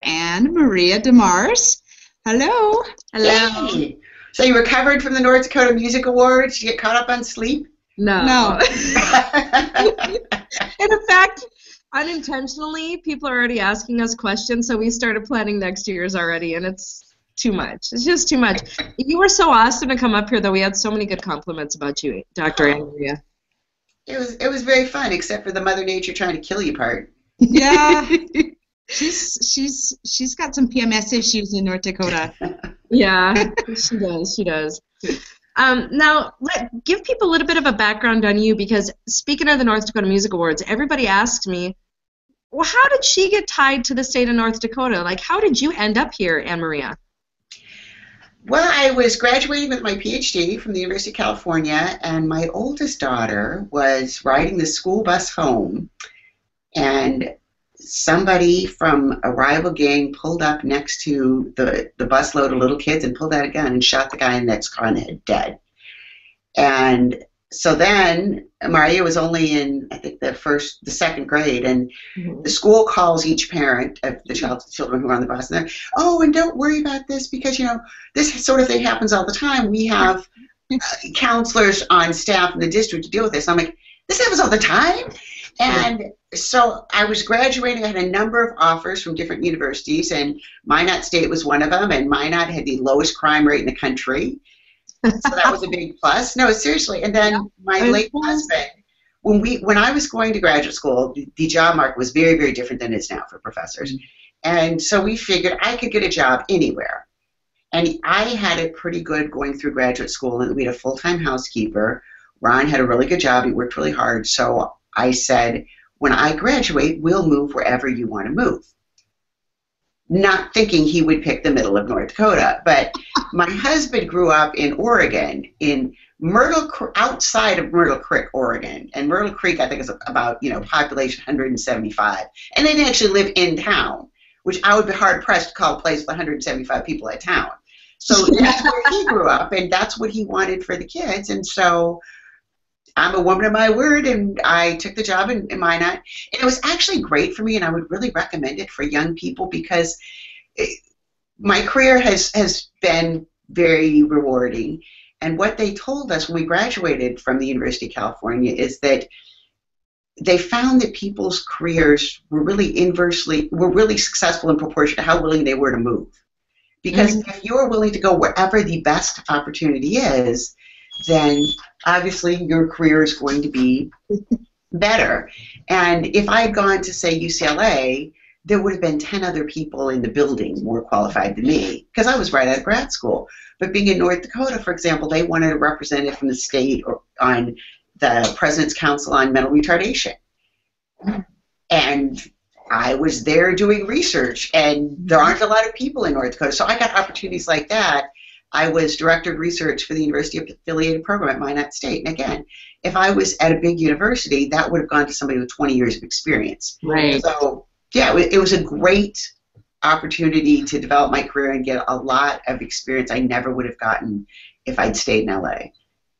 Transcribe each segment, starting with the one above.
AnnMaria DeMars. Hello. Hello. Hey. So you recovered from the North Dakota Music Awards? Did you get caught up on sleep? No. No. And in fact, unintentionally, people are already asking us questions, so we started planning next year's already, and it's too much. It's just too much. You were so awesome to come up here, though. We had so many good compliments about you, Dr. AnnMaria. It was very fun, except for the Mother Nature trying to kill you part. Yeah. She's got some PMS issues in North Dakota. Yeah, she does. She does. Now, give people a little bit of a background on you, because speaking of the North Dakota Music Awards, everybody asked me, well, how did she get tied to the state of North Dakota? Like, how did you end up here, AnnMaria? Well, I was graduating with my PhD from the University of California, and my oldest daughter was riding the school bus home, and somebody from a rival gang pulled up next to the busload of little kids and pulled out a gun and shot the guy in the next car in the head dead. And so then Maria was only in, I think, the second grade, and the school calls each parent of the children who are on the bus, and they're, oh, and don't worry about this, because, you know, this sort of thing happens all the time. We have counselors on staff in the district to deal with this. I'm like, this happens all the time? And so I was graduating. I had a number of offers from different universities, and Minot State was one of them, and Minot had the lowest crime rate in the country. So that was a big plus. No, seriously. And then my late husband, when I was going to graduate school, the job market was very, very different than it is now for professors. And so we figured I could get a job anywhere. And I had it pretty good going through graduate school, and we had a full-time housekeeper. Ron had a really good job. He worked really hard. So I said, when I graduate, we'll move wherever you want to move. Not thinking he would pick the middle of North Dakota, but my husband grew up in Oregon, in outside of Myrtle Creek, Oregon, and Myrtle Creek, I think, is about, population 175, and they didn't actually live in town, which I would be hard pressed to call a place with 175 people a town. So that's where he grew up, and that's what he wanted for the kids, and so I'm a woman of my word, and I took the job in Minot. And it was actually great for me, and I would really recommend it for young people, because my career has been very rewarding. And what they told us when we graduated from the University of California is that they found that people's careers were really successful in proportion to how willing they were to move. Because if you're willing to go wherever the best opportunity is, then obviously your career is going to be better. And if I had gone to, say, UCLA, there would have been 10 other people in the building more qualified than me, because I was right out of grad school. But being in North Dakota, for example, they wanted a representative from the state or on the President's Council on Mental Retardation. And I was there doing research, and there aren't a lot of people in North Dakota. So I got opportunities like that. I was director of research for the University Affiliated Program at Minot State. And again, if I was at a big university, that would have gone to somebody with 20 years of experience. Right. So, yeah, it was a great opportunity to develop my career and get a lot of experience I never would have gotten if I'd stayed in LA.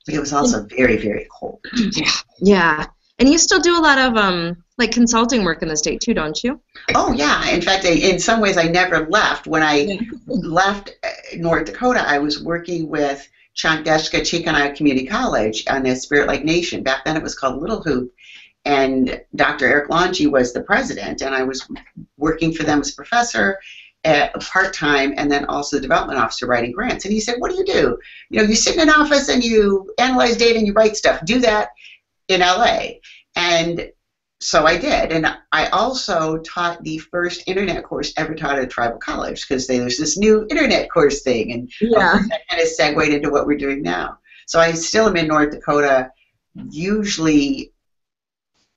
But it was also very, very cold. Yeah. And you still do a lot of consulting work in the state too, don't you? Oh, yeah. In fact, in some ways, I never left. When I left North Dakota, I was working with Chankdeshka Chicana Community College on the Spirit Lake Nation. Back then, it was called Little Hoop. And Dr. Eric Longi was the president, and I was working for them as a professor part-time, and then also the development officer writing grants. And he said, what do? You sit in an office and you analyze data and you write stuff. Do that in LA. And so I did, and I also taught the first internet course ever taught at a tribal college, because there's this new internet course thing, and that kind of segued into what we're doing now. So I still am in North Dakota, usually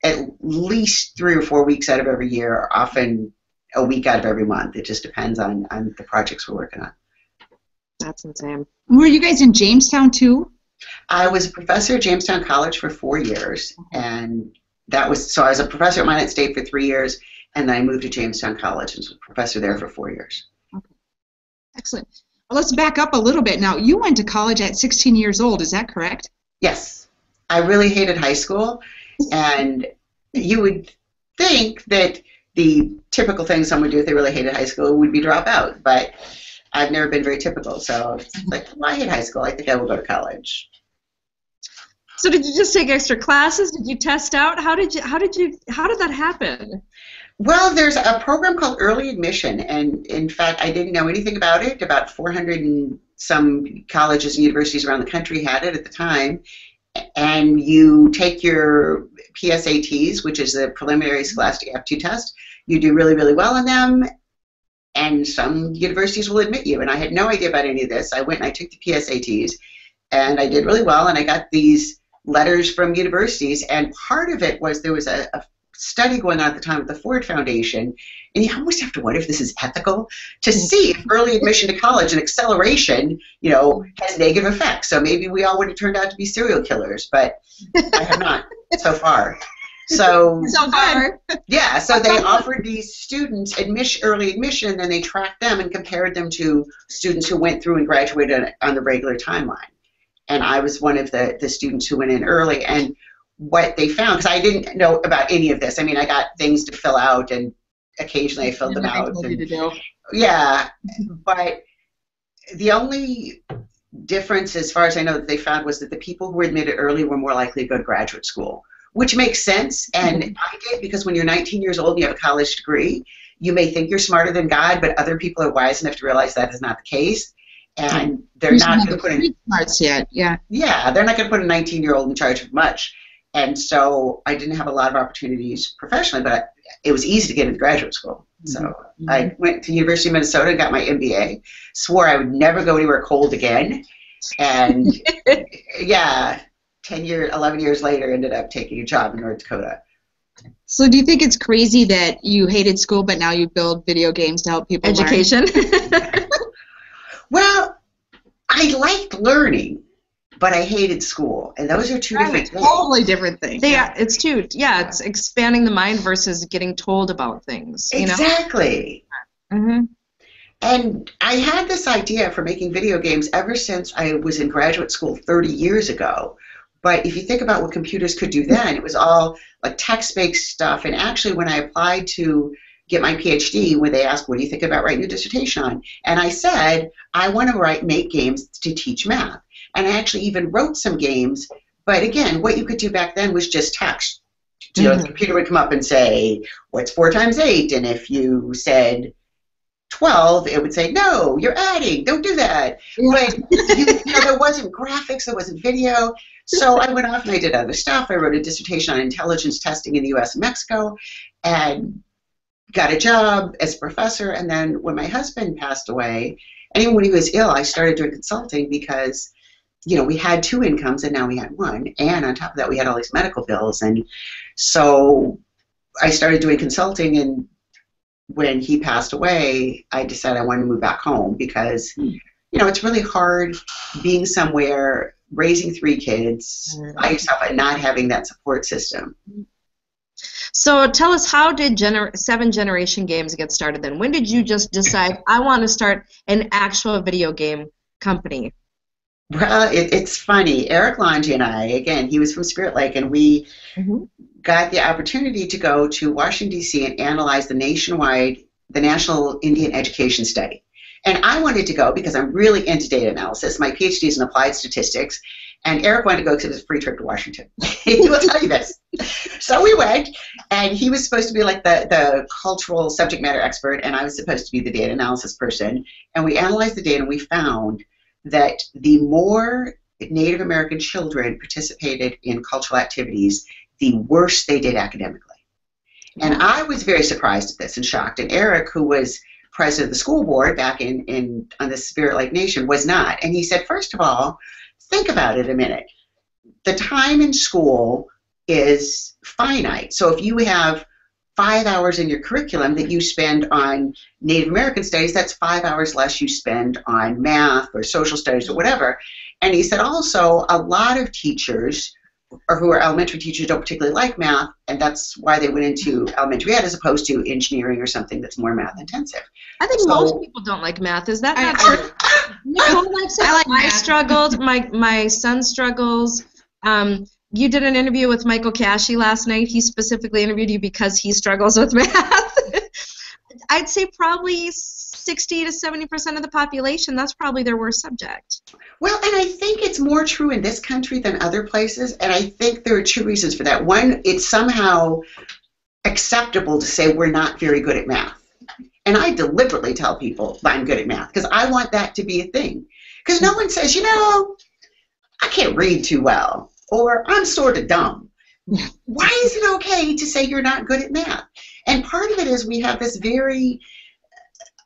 at least 3 or 4 weeks out of every year, often a week out of every month. It just depends on the projects we're working on. That's insane. Were you guys in Jamestown too? I was a professor at Jamestown College for 4 years, and I was a professor at Minot State for 3 years, and then I moved to Jamestown College and was a professor there for 4 years. Okay. Excellent. Well, let's back up a little bit now. You went to college at 16 years old, is that correct? Yes. I really hated high school, and you would think that the typical thing someone would do if they really hated high school would be drop out. But I've never been very typical, so it's like, well, I hate high school. I think I will go to college. So did you just take extra classes? Did you test out? How did that happen? Well, there's a program called Early Admission, and in fact, I didn't know anything about it. About 400 and some colleges and universities around the country had it at the time. And you take your PSATs, which is the preliminary scholastic aptitude test. You do really, really well on them, and some universities will admit you. And I had no idea about any of this. I went and I took the PSATs, and I did really well, and I got these letters from universities, and part of it was there was a study going on at the time with the Ford Foundation, and you almost have to wonder if this is ethical, to see if early admission to college and acceleration, has negative effects. So maybe we all would have turned out to be serial killers, but I have not so far. So far. Yeah, so they offered these students early admission, and then they tracked them and compared them to students who went through and graduated on the regular timeline. And I was one of the students who went in early, and what they found, because I didn't know about any of this. I mean, I got things to fill out, and occasionally I filled them out. Yeah, but the only difference, as far as I know, that they found was that the people who were admitted early were more likely to go to graduate school, which makes sense. And I did, because when you're 19 years old and you have a college degree, you may think you're smarter than God, but other people are wise enough to realize that is not the case. And they're not going to put smarts yet. Yeah, they're not going to put a 19-year-old in charge of much. And so I didn't have a lot of opportunities professionally, but it was easy to get into graduate school. So I went to the University of Minnesota and got my MBA, swore I would never go anywhere cold again. And 11 years later, ended up taking a job in North Dakota. So do you think it's crazy that you hated school, but now you build video games to help people Education. learn? Well, I liked learning, but I hated school, and those are two different things. Totally different things. It's expanding the mind versus getting told about things. Exactly. Mm-hmm. And I had this idea for making video games ever since I was in graduate school 30 years ago. But if you think about what computers could do then, it was all like text-based stuff. And actually, when I applied to get my PhD, when they asked, what do you think about writing a dissertation on? And I said, I want to make games to teach math. And I actually even wrote some games. But again, what you could do back then was just text. The computer would come up and say, what's 4 times 8? And if you said 12, it would say, no, you're adding, don't do that. Yeah. But there wasn't graphics, there wasn't video. So I went off and I did other stuff. I wrote a dissertation on intelligence testing in the US and Mexico, and got a job as a professor. And then when my husband passed away, and even when he was ill, I started doing consulting because we had 2 incomes and now we had 1. And on top of that, we had all these medical bills. And so I started doing consulting, and when he passed away, I decided I wanted to move back home because, it's really hard being somewhere, raising 3 kids by yourself and not having that support system. So tell us, how did 7 Generation Games get started then? When did you just decide, I want to start an actual video game company? Well, it's funny. Eric Longe and I, again, he was from Spirit Lake, and we got the opportunity to go to Washington, D.C. and analyze the National Indian Education Study. And I wanted to go because I'm really into data analysis. My PhD is in applied statistics, and Eric wanted to go because it was a free trip to Washington. He will tell you this. So we went, and he was supposed to be like the cultural subject matter expert, and I was supposed to be the data analysis person. And we analyzed the data, and we found that the more Native American children participated in cultural activities, the worse they did academically. And I was very surprised at this and shocked. And Eric, who was president of the school board back on the Spirit Lake Nation, was not. And he said, first of all, think about it a minute. The time in school is finite. So if you have 5 hours in your curriculum that you spend on Native American studies, that's 5 hours less you spend on math or social studies or whatever. And he said also a lot of teachers or who are elementary teachers don't particularly like math, and that's why they went into elementary ed as opposed to engineering or something that's more math intensive. I think most people don't like math. Is that not true? Nicole likes it. I struggled. My son struggles. You did an interview with Michael Cashy last night. He specifically interviewed you because he struggles with math. I'd say probably 60 to 70% of the population, that's probably their worst subject. Well, and I think it's more true in this country than other places, and I think there are two reasons for that. One, it's somehow acceptable to say we're not very good at math. And I deliberately tell people I'm good at math because I want that to be a thing. Because no one says, I can't read too well, or I'm sort of dumb. Why is it okay to say you're not good at math? And part of it is we have this very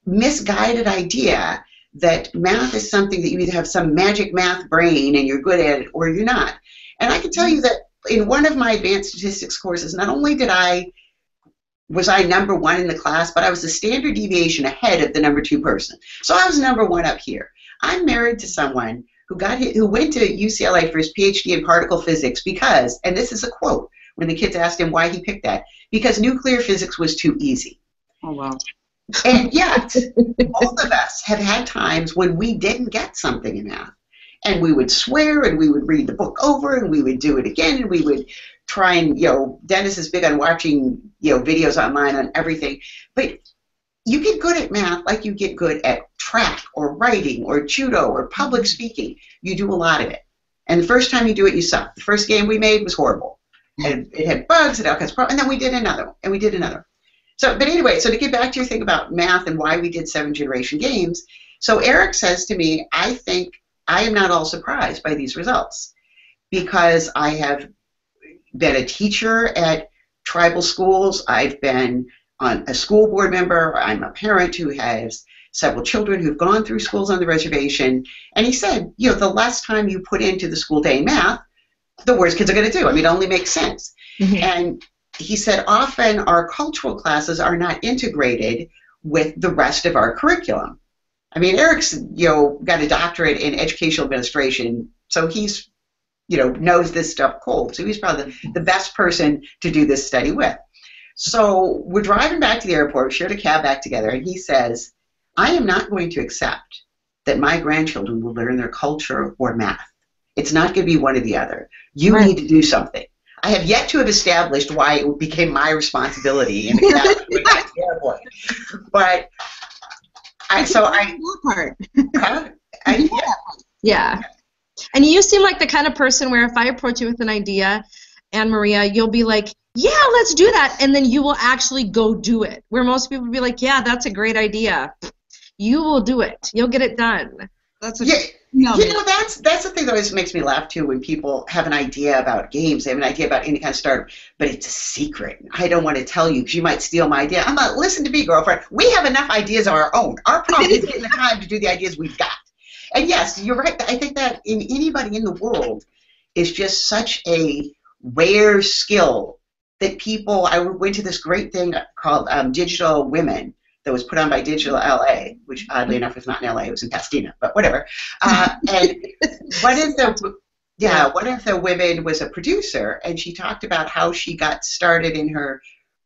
misguided idea that math is something that you either have some magic math brain and you're good at it or you're not. And I can tell you that in one of my advanced statistics courses, not only was I number one in the class, but I was a standard deviation ahead of the number two person. So I was number one up here. I'm married to someone who went to UCLA for his PhD in particle physics because, and this is a quote, when the kids asked him why he picked that, because nuclear physics was too easy. Oh, wow. And yet, both of us have had times when we didn't get something in math. And we would swear, and we would read the book over, and we would do it again, and we would try and, Dennis is big on watching, videos online on everything. But you get good at math like you get good at track or writing or judo or public speaking. You do a lot of it. And the first time you do it, you suck. The first game we made was horrible. And it had bugs and all kinds of problems. And then we did another one, and we did another. So, but anyway, so to get back to your thing about math and why we did 7 generation games, so Eric says to me, I think I am not all surprised by these results because I have been a teacher at tribal schools. I've been on a school board member. I'm a parent who has several children who've gone through schools on the reservation. And he said, the less time you put into the school day in math, the worse kids are going to do. I mean, it only makes sense. Mm-hmm. And he said often our cultural classes are not integrated with the rest of our curriculum. I mean, Eric's, got a doctorate in educational administration, so he's, knows this stuff cold. So he's probably the best person to do this study with. So we're driving back to the airport, shared a cab back together, and he says, I am not going to accept that my grandchildren will learn their culture or math. It's not going to be one or the other. You need to do something. I have yet to have established why it became my responsibility in the cab when we got to the airport. But Yeah. And you seem like the kind of person where if I approach you with an idea, AnnMaria, you'll be like, yeah, let's do that. And then you will actually go do it. Where most people will be like, yeah, that's a great idea. You will do it. You'll get it done. That's the thing that always makes me laugh too when people have an idea about games, they have an idea about any kind of startup, but it's a secret. I don't want to tell you because you might steal my idea. I'm like, listen to me, girlfriend. We have enough ideas of our own. Our problem is getting the time to do the ideas we've got. And yes, you're right. I think that in anybody in the world is just such a rare skill that people. I went to this great thing called Digital Women that was put on by Digital LA, which oddly enough was not in LA, it was in Pasadena, but whatever. And one of the women was a producer, and she talked about how she got started in her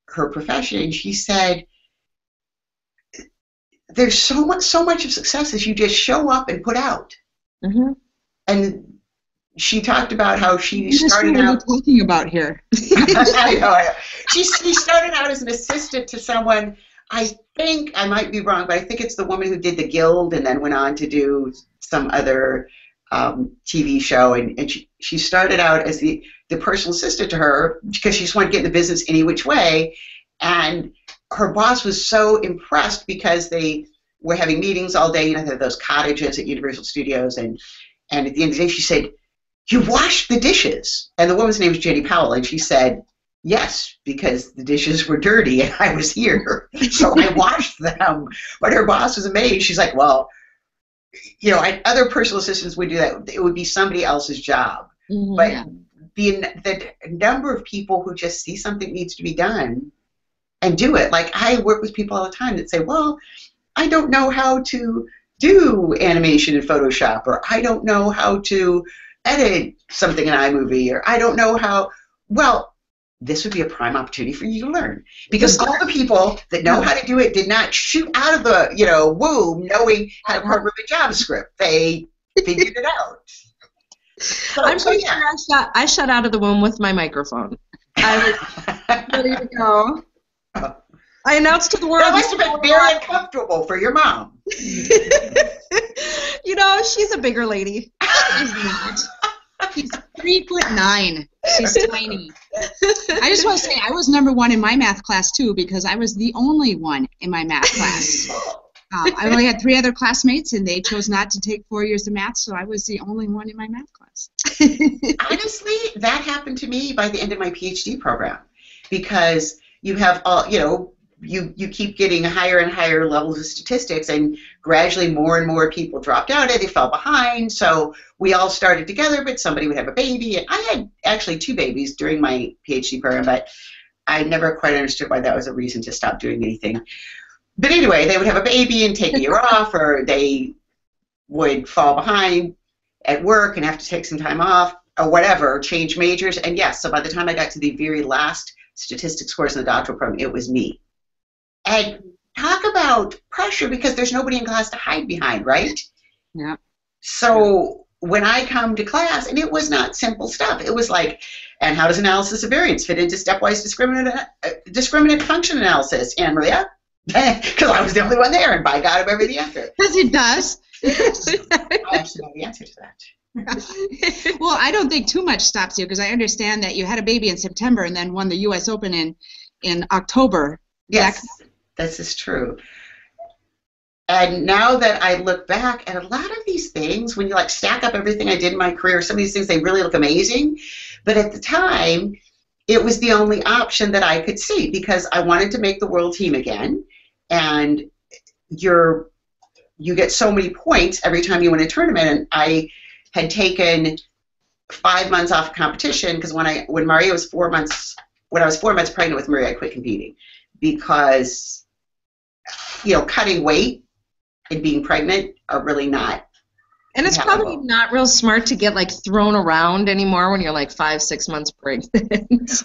profession. She said, there's so much of success as you just show up and put out. Mm-hmm. And she talked about how she started out. What are we talking about here? I know. She started out as an assistant to someone. I think, I might be wrong, but I think it's the woman who did The Guild and then went on to do some other TV show. And she started out as the personal assistant to her because she just wanted to get in the business any which way. And her boss was so impressed because they were having meetings all day. They have those cottages at Universal Studios. And at the end of the day, she said, you washed the dishes. And the woman's name was Jenny Powell. And she said, yes, because the dishes were dirty and I was here, so I washed them. But her boss was amazed. She's like, well, other personal assistants would do that. It would be somebody else's job. Mm-hmm, but the number of people who just see something needs to be done and do it. Like I work with people all the time that say, well, I don't know how to do animation in Photoshop, or I don't know how to edit something in iMovie, or I don't know how. Well, this would be a prime opportunity for you to learn. Because all the people that know how to do it did not shoot out of the, womb knowing how to program a JavaScript. They figured it out. So, I'm pretty sure I shot out of the womb with my microphone. I was ready to go. I announced to the world. That must have been very uncomfortable for your mom. You know, she's a bigger lady. She's not. She's 3'9". She's tiny. I just want to say I was #1 in my math class too because I was the only one in my math class. I only had 3 other classmates and they chose not to take 4 years of math, so I was the only one in my math class. Honestly, that happened to me by the end of my PhD program because you have all, you keep getting higher and higher levels of statistics, and gradually more and more people dropped out and they fell behind. So we all started together, but somebody would have a baby. And I had actually 2 babies during my PhD program, but I never quite understood why that was a reason to stop doing anything. But anyway, they would have a baby and take a year off, or they would fall behind at work and have to take some time off, or whatever, change majors. And yes, so by the time I got to the very last statistics course in the doctoral program, it was me. And talk about pressure, because there's nobody in class to hide behind, right? Yeah. So when I come to class, and it was not simple stuff. It was like, and how does analysis of variance fit into stepwise discriminant function analysis, AnnMaria? Because I was the only one there, and by God, I remember the answer. Because it does. I actually know the answer to that. Well, I don't think too much stops you, because I understand that you had a baby in September and then won the U.S. Open in October. Yes, this is true. And now that I look back at a lot of these things, when you like stack up everything I did in my career, some of these things, they really look amazing. But at the time, it was the only option that I could see, because I wanted to make the world team again. And you get so many points every time you win a tournament. And I had taken 5 months off of competition, because when Maria was 4 months, when I was 4 months pregnant with Maria, I quit competing, because cutting weight and being pregnant are really not. And it's probably not real smart to get like thrown around anymore when you're like 5-6 months pregnant.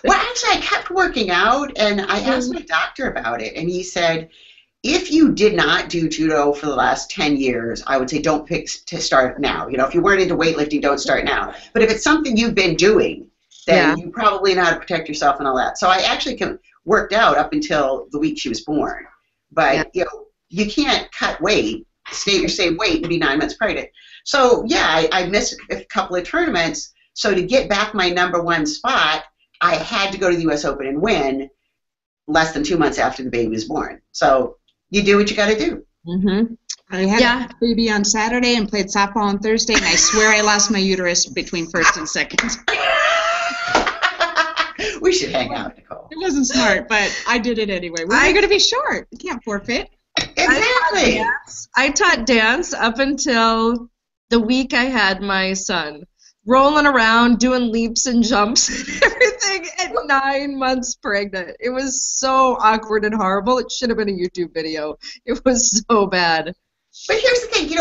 Well, actually, I kept working out, and I asked my doctor about it, and he said, if you did not do judo for the last 10 years, I would say don't pick to start now. If you weren't into weightlifting, don't start now. But if it's something you've been doing, then you probably know how to protect yourself and all that. So I actually worked out up until the week she was born. But you can't cut weight, stay your same weight, and be 9 months pregnant. So yeah, I missed a couple of tournaments. So to get back my #1 spot, I had to go to the U.S. Open and win less than 2 months after the baby was born. So you do what you got to do. Mm-hmm. I had a baby on Saturday and played softball on Thursday, and I swear I lost my uterus between first and second. We should hang out, Nicole. It wasn't smart, but I did it anyway. We're going to be short. You can't forfeit. Exactly. I taught dance up until the week I had my son, rolling around, doing leaps and jumps and everything at 9 months pregnant. It was so awkward and horrible. It should have been a YouTube video. It was so bad. But here's the thing,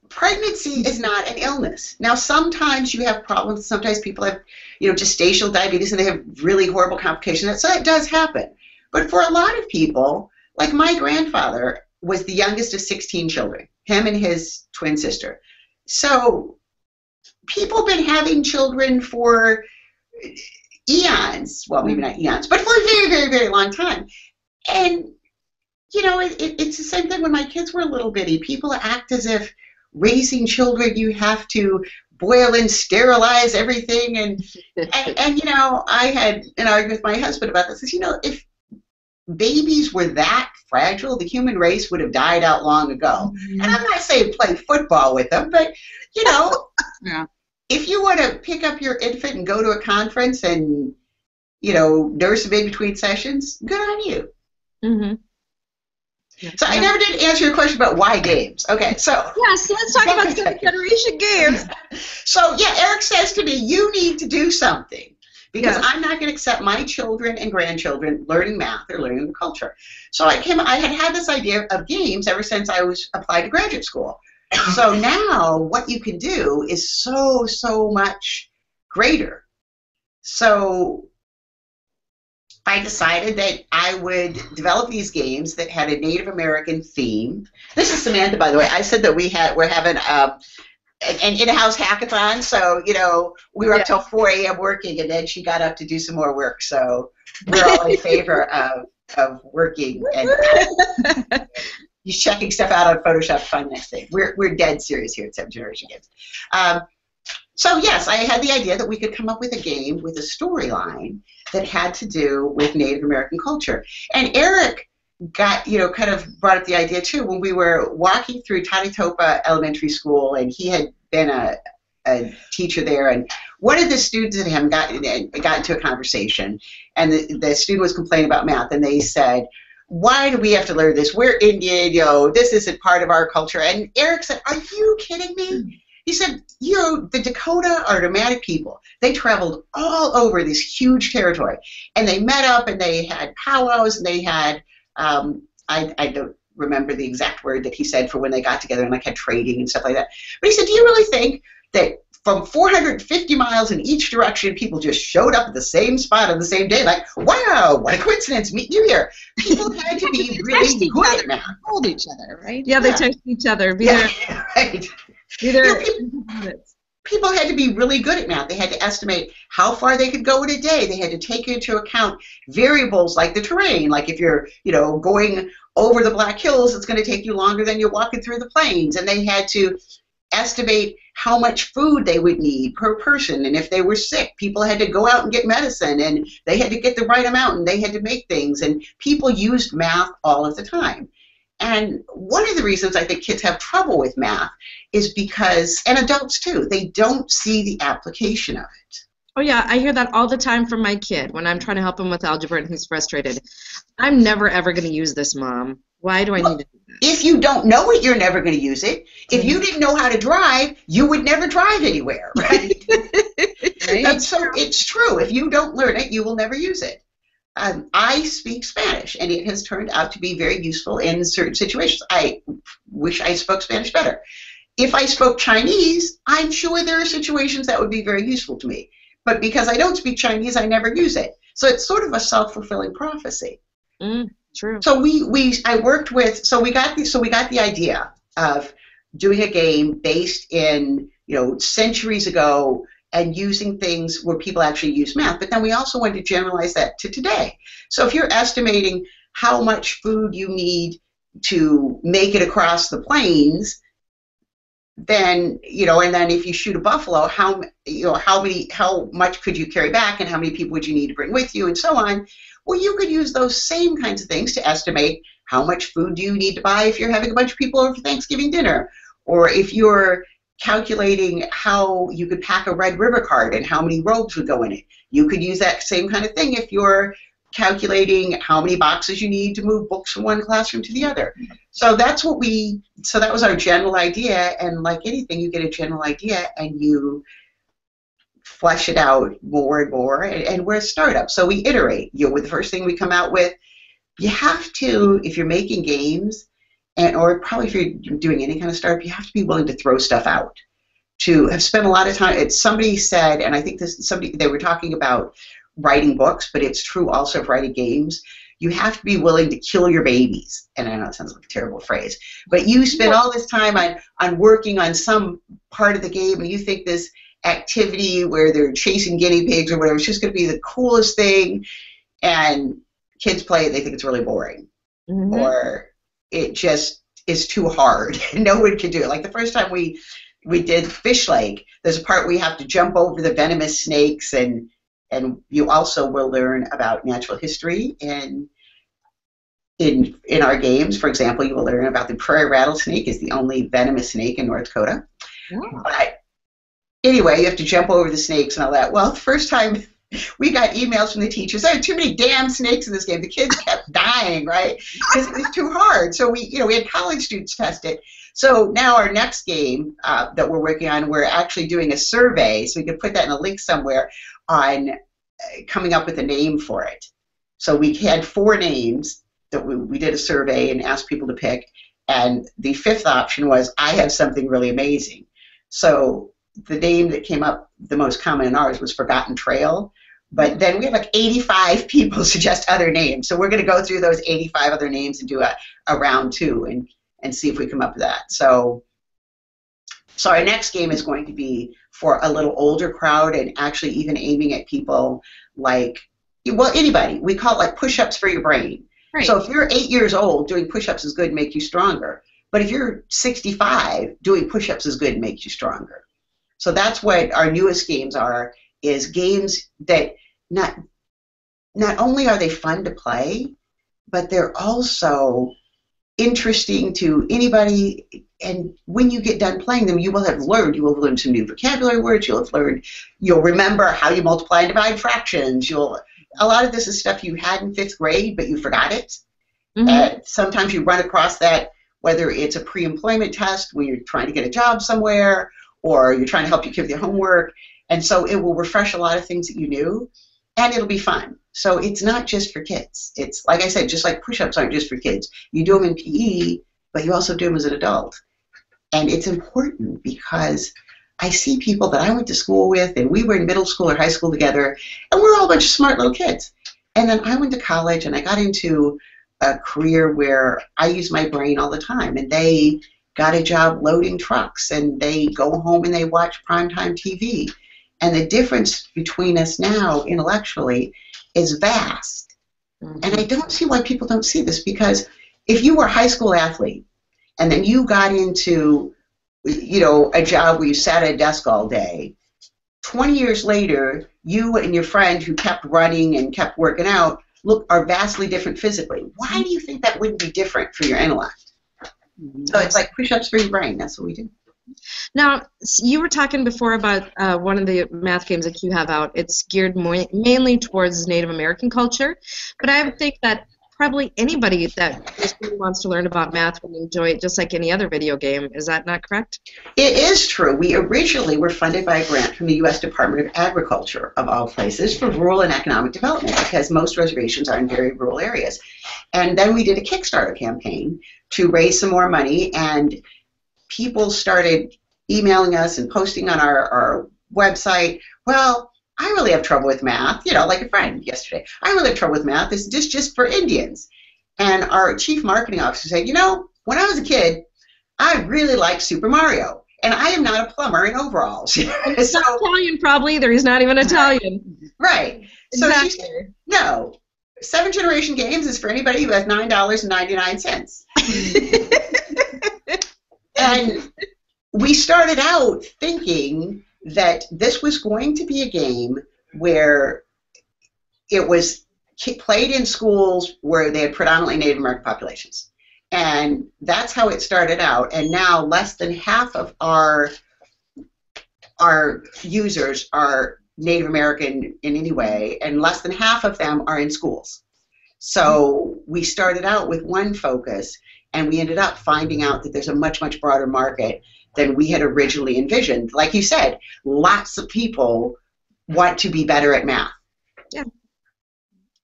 pregnancy is not an illness. Now, sometimes you have problems. Sometimes people have, gestational diabetes, and they have really horrible complications. So that does happen. But for a lot of people, like my grandfather was the youngest of 16 children, him and his twin sister. So people have been having children for eons. Well, maybe not eons, but for a very, very, very long time. And, it's the same thing when my kids were little bitty. People act as if raising children, you have to boil and sterilize everything. And I had an argument with my husband about this. If babies were that fragile, the human race would have died out long ago. Mm-hmm. And I'm not saying play football with them, but, if you want to pick up your infant and go to a conference and, nurse them in between sessions, good on you. Mm-hmm. So I never did answer your question about why games. Okay, so. Yes, let's talk about Second Generation games. So, Eric says to me, you need to do something, because I'm not going to accept my children and grandchildren learning math or learning the culture. So I had this idea of games ever since I was applied to graduate school. So now what you can do is so, so much greater. So I decided that I would develop these games that had a Native American theme. This is Samantha, by the way. I said that we're having an in-house hackathon, so we were up till 4 a.m. working, and then she got up to do some more work. So we're all in favor of of working and he's checking stuff out on Photoshop to find the next thing. We're dead serious here at 7th Generation Games. So yes, I had the idea that we could come up with a game with a storyline that had to do with Native American culture. And Eric got, kind of brought up the idea too when we were walking through Tanitopa Elementary School, and he had been a teacher there, and one of the students and him got into a conversation, and the student was complaining about math, and they said, why do we have to learn this? We're Indian, this isn't part of our culture. And Eric said, are you kidding me? He said, the Dakota are nomadic people. They traveled all over this huge territory, and they met up, and they had powwows, and they had, I don't remember the exact word that he said for when they got together and had trading and stuff like that. But he said, do you really think that from 450 miles in each direction, people just showed up at the same spot on the same day? Like, wow, what a coincidence, meet you here. People had to be really good at math. Hold each other, right? Yeah, they text each other. Right. People had to be really good at math. They had to estimate how far they could go in a day. They had to take into account variables like the terrain. Like if you're, going over the Black Hills, it's going to take you longer than you're walking through the plains. And they had to estimate how much food they would need per person. And if they were sick, people had to go out and get medicine, and they had to get the right amount, and they had to make things. And people used math all of the time. And one of the reasons I think kids have trouble with math is because, and adults too, they don't see the application of it. Oh yeah, I hear that all the time from my kid when I'm trying to help him with algebra and he's frustrated. I'm never ever going to use this, Mom. Why do I need to do that? If you don't know it, you're never going to use it. If you didn't know how to drive, you would never drive anywhere, right? Right? And so it's true. If you don't learn it, you will never use it. I speak Spanish, and it has turned out to be very useful in certain situations. I wish I spoke Spanish better. If I spoke Chinese, I'm sure there are situations that would be very useful to me. But because I don't speak Chinese, I never use it. So it's sort of a self-fulfilling prophecy. True. So we got the idea of doing a game based in centuries ago, and using things where people actually use math. But then we also wanted to generalize that to today. So if you're estimating how much food you need to make it across the plains, then, and then if you shoot a buffalo, how much could you carry back, and how many people would you need to bring with you, and so on. Well, you could use those same kinds of things to estimate how much food do you need to buy if you're having a bunch of people over for Thanksgiving dinner, or if you're calculating how you could pack a Red River card and how many robes would go in it. You could use that same kind of thing if you're calculating how many boxes you need to move books from one classroom to the other. So that was our general idea, and like anything, you get a general idea and you flesh it out more and more, and we're a startup, so we iterate. With the first thing we come out with, you have to, if you're making games, or probably if you're doing any kind of startup, you have to be willing to throw stuff out. To have spent a lot of time, somebody said, and I think they were talking about writing books, but it's true also of writing games. You have to be willing to kill your babies. And I know it sounds like a terrible phrase, but you spend all this time on working on some part of the game, and you think this activity where they're chasing guinea pigs or whatever, it's just going to be the coolest thing, and kids play it, they think it's really boring. Or it just is too hard and no one can do it. Like the first time we did Fish Lake, there's a part where you have to jump over the venomous snakes, and you also will learn about natural history in our games. For example, you will learn about the prairie rattlesnake is the only venomous snake in North Dakota. But anyway, you have to jump over the snakes and all that. Well, the first time we got emails from the teachers, there are too many damn snakes in this game. The kids kept dying, right? Because it was too hard. So we had college students test it. So now our next game that we're working on, we're actually doing a survey, so we can put that in a link somewhere, on coming up with a name for it. So we had 4 names that we did a survey and asked people to pick, and the 5th option was, I have something really amazing. So the name that came up the most common in ours was Forgotten Trail, but then we had like 85 people suggest other names. So we're going to go through those 85 other names and do a round 2 and see if we come up with that. So our next game is going to be for a little older crowd, and actually even aiming at people like, well, anybody. We call it like push-ups for your brain. Right. So if you're 8 years old, doing push-ups is good and make you stronger. But if you're 65, doing push-ups is good and makes you stronger. So that's what our newest games are, is games that not only are they fun to play, but they're also interesting to anybody. And when you get done playing them, you will have learned some new vocabulary words. You'll remember how you multiply and divide fractions. A lot of this is stuff you had in 5th grade, but you forgot it. And sometimes you run across that, whether it's a pre-employment test when you're trying to get a job somewhere, or you're trying to help your kid with your homework. And so it will refresh a lot of things that you knew, and it'll be fun. So it's not just for kids. It's, like I said, just like push-ups aren't just for kids. You do them in PE, but you also do them as an adult. And it's important because I see people that I went to school with, and we were in middle school or high school together, and we're all a bunch of smart little kids. And then I went to college, and I got into a career where I use my brain all the time, and they got a job loading trucks, and they go home and they watch primetime TV. And the difference between us now intellectually is vast. And I don't see why people don't see this, because if you were a high school athlete and then you got into, a job where you sat at a desk all day, 20 years later, you and your friend who kept running and kept working out are vastly different physically. Why do you think that wouldn't be different for your intellect? So it's like push-ups for your brain. That's what we do. Now, you were talking before about one of the math games that you have out. It's geared mainly towards Native American culture, but I would think that probably anybody that just really wants to learn about math would enjoy it just like any other video game. Is that not correct? It is true. We originally were funded by a grant from the U.S. Department of Agriculture, of all places, for rural and economic development, because most reservations are in very rural areas. And then we did a Kickstarter campaign to raise some more money, and people started emailing us and posting on our website, well, I really have trouble with math, like a friend yesterday. I really have trouble with math. This is just for Indians. And our chief marketing officer said, when I was a kid, I really liked Super Mario, and I am not a plumber in overalls. He's not Italian, probably either. He's not even Italian. Right. So Exactly. she said, no, 7th Generation Games is for anybody who has $9.99. And we started out thinking that this was going to be a game where it was played in schools where they had predominantly Native American populations. And that's how it started out. And now less than half of our users are Native American in any way, and less than half of them are in schools. So we started out with one focus, and we ended up finding out that there's a much, much broader market than we had originally envisioned. Like you said, lots of people want to be better at math. Yeah.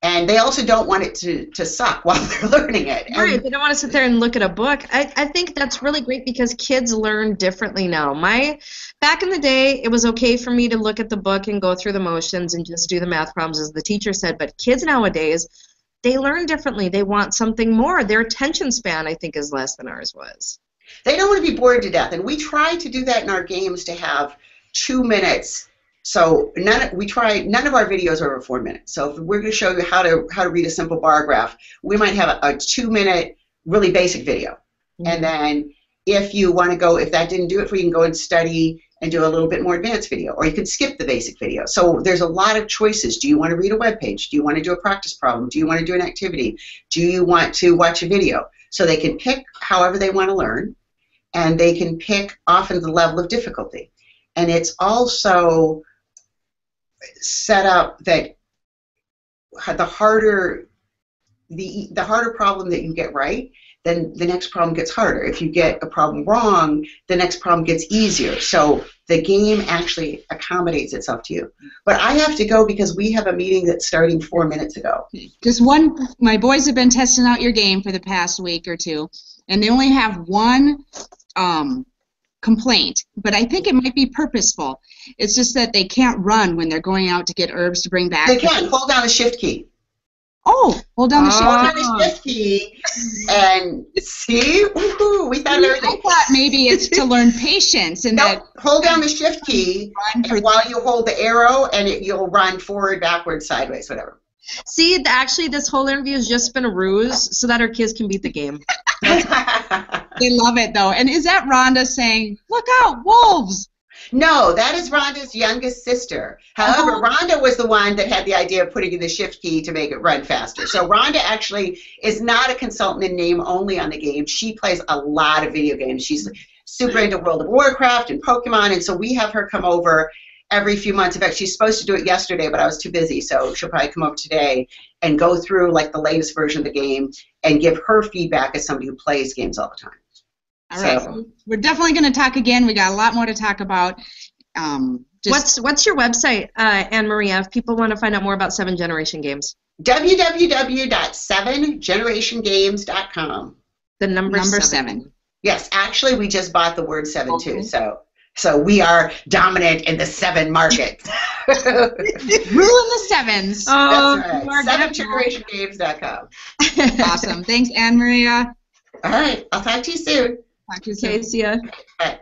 And they also don't want it to suck while they're learning it. Right, they don't want to sit there and look at a book. I think that's really great because kids learn differently now. Back in the day, it was okay for me to look at the book and go through the motions and just do the math problems as the teacher said, but kids nowadays, they learn differently. They want something more. Their attention span, I think, is less than ours was. They don't want to be bored to death, and we try to do that in our games to have 2 minutes. So none of our videos are over 4 minutes. So if we're going to show you how to read a simple bar graph, we might have a 2-minute really basic video. Mm-hmm. And then if that didn't do it for you, you can go and study and do a little bit more advanced video, or you can skip the basic video. So there's a lot of choices. Do you want to read a web page? Do you want to do a practice problem? Do you want to do an activity? Do you want to watch a video? So they can pick however they want to learn, and they can pick often the level of difficulty. And it's also set up that the harder problem that you get right, then the next problem gets harder. If you get a problem wrong, the next problem gets easier. So the game actually accommodates itself to you. But I have to go because we have a meeting that's starting 4 minutes ago. My boys have been testing out your game for the past week or two, and they only have one complaint, but I think it might be purposeful. It's just that they can't run when they're going out to get herbs to bring back. They can. Hold down the shift key. Oh, hold down the shift key. Hold down the shift key and see? Woohoo, we thought everything. I thought maybe it's to learn patience. And that hold down the shift key, and while you hold the arrow, and you'll run forward, backwards, sideways, whatever. See, actually, this whole interview has just been a ruse so that our kids can beat the game. They love it, though. And is that Ronda saying, "Look out, wolves"? No, that is Ronda's youngest sister. However, Ronda was the one that had the idea of putting in the shift key to make it run faster. So Ronda actually is not a consultant in name only on the game. She plays a lot of video games. She's super into World of Warcraft and Pokemon, and so we have her come over every few months. In fact, she's supposed to do it yesterday, but I was too busy, so she'll probably come over today and go through like the latest version of the game and give her feedback as somebody who plays games all the time. All right. So, we're definitely going to talk again. We got a lot more to talk about. What's your website, AnnMaria, if people want to find out more about 7 Generation Games? www.7generationgames.com. The number 7. Yes, actually, we just bought the word 7 too, so we are dominant in the 7 market. Ruling the 7s. Oh, that's right. 7generationgames.com. Awesome. Thanks, AnnMaria. All right. I'll talk to you soon. Talk to you soon. Okay, see ya. Bye.